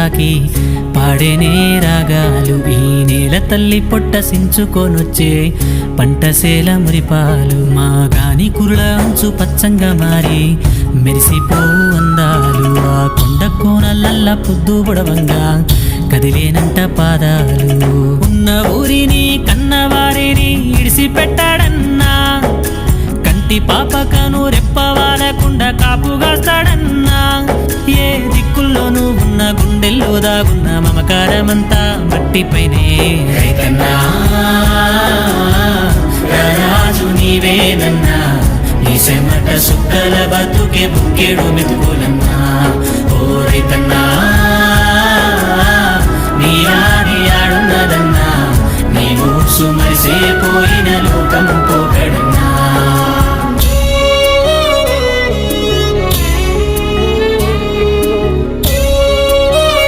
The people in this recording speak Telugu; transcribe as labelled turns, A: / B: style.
A: తాకి పాడేనే రాగాలు. ఈ నేల తల్లి పొట్ట సించుకొనొచ్చే పంటసేల మురిపాలు. మా గాని కురుల అంచు పచ్చంగా మారి మెరిసిపో అందాలు. ఆ కొండ కోనలల్ల పొద్దు బుడవంగా కదిలేనంట పాదాలు. ఉన్న ఊరిని కన్నవారిని ఇడిసి పెట్టాడన్నా, కంటి పాపకను రెప్పవాలకుండా కాపుగాస్తాడన్నా. ఏ దిక్కుల్లోనూ ఉన్న గుండెల్లో దాగున్న మమకారమంతా మట్టిపైనే. రైతన్నా రాజు నీవేనన్నా, నీ చెమట సుక్కల బతుకే బుక్కెడు మెతుకులన్నా. ఓ రైతన్నా